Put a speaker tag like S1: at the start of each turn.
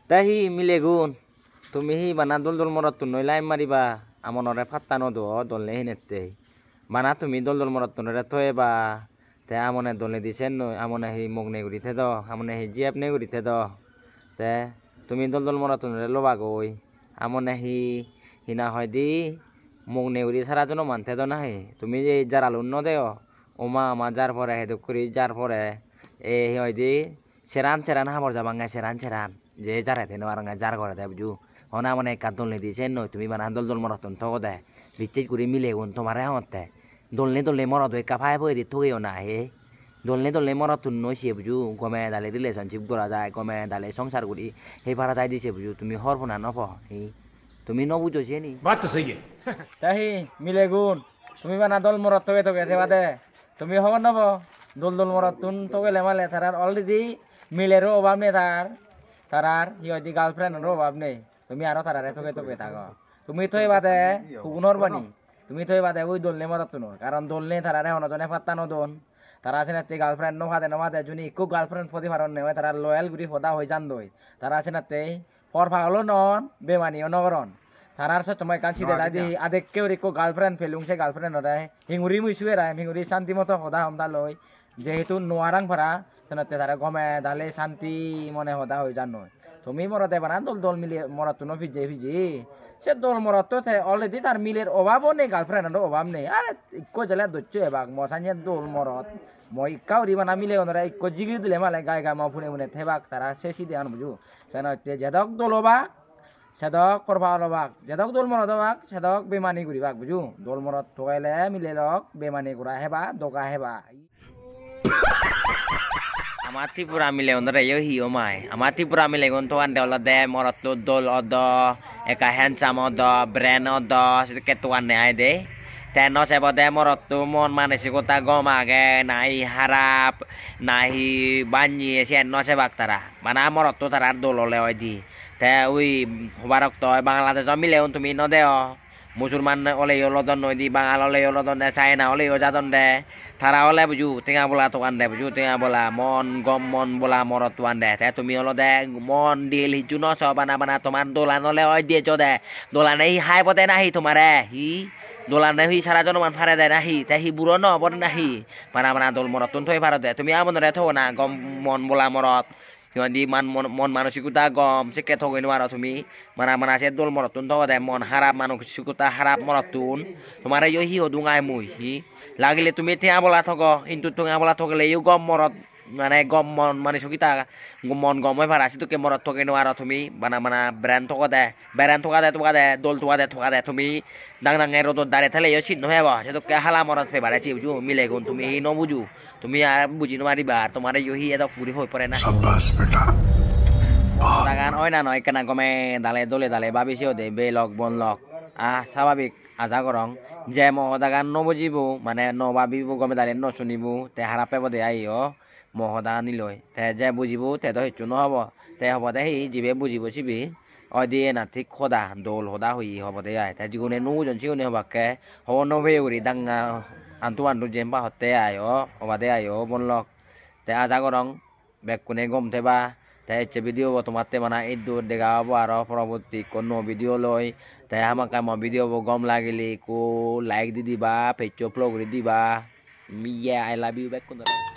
S1: তাহি মিলে গুণ তুমি হি বানা দল দল মরত তুন লাইম মারিবা আমনরে ফাত্তা নদ দলনে হিনেতে বানা তুমি দল দল মরত তুনরে থয়েবা তে আমনে দলনে দিছেন নই আমনে হি মগনে গুরিতে দ আমনে হি জিয়াপ নে গুরিতে দ তে তুমি দল দল মরত তুনরে লবা গই আমনে হি হিনা হয় দি মগনে গুরি সারা জন মানতে দ না হে তুমি যে জারালুন ন দেও ওমা আমা যার পরে হেদুক করি যার পরে এ হয় দি সেরান সেরান হাবর যাবাঙ্গা সেরান সেরান যে যারা তেনো আর jar করে দেয় বুঝু হনা মানে কাদল নি দিছেন নই তুমি বানা দল দল মরতন তো দে বিচ্চে করে মিলে গুন তোমারে হতে দলনে দলনে মরদ হই কাফায় বই দি থুইও না হে দলনে মরতন নই সে বুঝু গমে দালে রিলেশনশিপ করা যায় গমে দালে সংসার করি হে পারা যায় দিছে বুঝু তুমি হরফনা নফ হে তুমি ন বুঝো সে নি
S2: बात तो सही है
S3: তাহি মিলে গুণ তুমি বানা দল মরত তোকে তোকে সেবাদে তুমি হব নব দল দল মরত তুন তোকে লেমালে তারার অলরেডি মিলেরও অভাব নেই তারার হিয়দি গার্লফ্রেন্ডেরও অভাব নেই তুমি আরো তারারে তোকে তোকে থাকো তুমি থই বাদে হুগুনর বানি তুমি থই বাদে ওই দলনে মরত তুন কারণ দলনে তারারে হনজনে পাত্তা নদন তারা আছে নাতে গার্লফ্রেন্ড নভাদে যদি একটু গার্লফ্রেন্ড প্রতি ভারণ নেই তারা লয়াল গুরি সদা হয়ে যান দই তারা আছে নাতে পর ভাগলো নন বেমানিও নগরন তারার সাথে তোমায় কাছি দে দাদি আদে কেউ রেকো গার্লফ্রেন্ড ফেলুং সে গার্লফ্রেন্ড রে হিঙ্গুরি মুইসুয়ে রা হিঙ্গুরি শান্তি মতো সদা হমদা লই যেহেতু নোয়ারাং ভাড়া সেনাতে তারা গমে দালে শান্তি মনে হদা হয়ে যান নয় তুমি মরতে বানা দল দল মিলিয়ে মরত ন ভিজে সে দল মরত তো অলরেডি তার মিলের অভাবও নেই গার্লফ্রেন্ডের অভাব নেই আরে ইক্কো জেলা দচ্ছু এবাক মশানিয়ে দল মরত মই কাউরি বানা মিলে ওনারা ইক্কো জিগি দিলে মালে গায়ে গা মা ফুনে মুনে থেবাক তারা শেষি দেন বুঝু সেন যেদক দলবাক সেদক করবা লবাক যেদক দল মরত বাক সেদক বেমানি ঘুরিবাক বুঝু দল মরত ঠকাইলে মিলে লক বেমানি ঘুরা হেবা দগা হেবা
S1: আমার ত্রিপুরা মিলে ওনরা ইয় হিও মাই আমার ত্রিপুরা মিলে গুন তো আন্ডে ওলা দে মরত দল অদ একা হ্যান্ডসাম অদ ব্রেন অদ সেকে তো আনে আই দে তেন সেব দে মরত মন মানসিকতা গম আগে নাই হারাপ নাই বাঞ্জি এসে ন সেবাক তারা মানে মরত তারা দল হলে হয় দি তে ওই হবারক তো বাংলাদেশ মিলে তুমি ন দে মুসলমান ওলে লদন নই দি বাঙাল ওলে লদন দে চাইনা ওলে যাদন দে তারা ওলে বুঝু টেঙা বলা তোকান দে বুঝু টেঙা বলা মন গম মন বলা মরত তোয়ান দে তে তুমি ওলো দে মন দিল হিজু ন বানা বানা তোমার দোলান ওলে ওই দিয়ে চ দে দোলান এই হাই পদে নাহি তোমারে হি দোলান হি সারা জনমান ফারে দে নাহি তে হি বুড়ো ন বড় নাহি বানা বানা দোল মরত তুন থই ভারত দে তুমি আমন রে থো না গম মন বলা মরত হিমাদি মন মানসিকতা গম সে কে থগই নোয়ার তুমি মানা সে দোল মরতুন থগ দে মন হারাপ মানসিকতা হারাপ মরতুন তোমার ইয় হি হদুঙাই মুই হি লাগিলে তুমি ঠেঙা বলা থগ কিন্তু ঠেঙা বলা থগলে ইউ গম মরত মানে গম মন মানসিকতা মন গম হয় ভাড়া তোকে মরত থগে নোয়ার তুমি বানা ব্র্যান্ড থগ দে ব্র্যান্ড থগা দে দোল থগা দে তুমি ডাং রোদ দাঁড়ে থালে ইয় সিদ্ধ হয়ে সে তোকে হালা মরত ফে বাড়াইছি বুঝু মিলে গুণ তুমি হি ন বুঝু তুমি আর বুঝি নোৱাৰিবা তোমার ইহি এদক পুরি হয়ে পড়ে না দাগান ওই না নয় কেনা গমে দালে দলে ভাবিছেও দে বে লক বন লক স্বাভাবিক আজা করং যে মহদাগান নবুজিব মানে নভাবিব গমে দালে নশুনিব তে হারাপে বদে আইও মহদা নিলয় তে যে বুঝিব তে তো হেচু নহব তে হব দে হি জিবে বুঝিব চিবি ওই দিয়ে না ঠিক সদা দোল সদা হই হব দে আই তে যিগুনে নুজন সিগুনে হবাকে হব নবে উড়ি ডাঙ্গা antu jempa hote ayo obade ayo bonlok te aja gorong bekkune gom theba te che video bo tomate mana idur dega bo aro পরবর্তী কোন ভিডিও লই te আমাকে mo video bo gom লাগলি ko like di diba pecho upload di diba miya I love you bekkun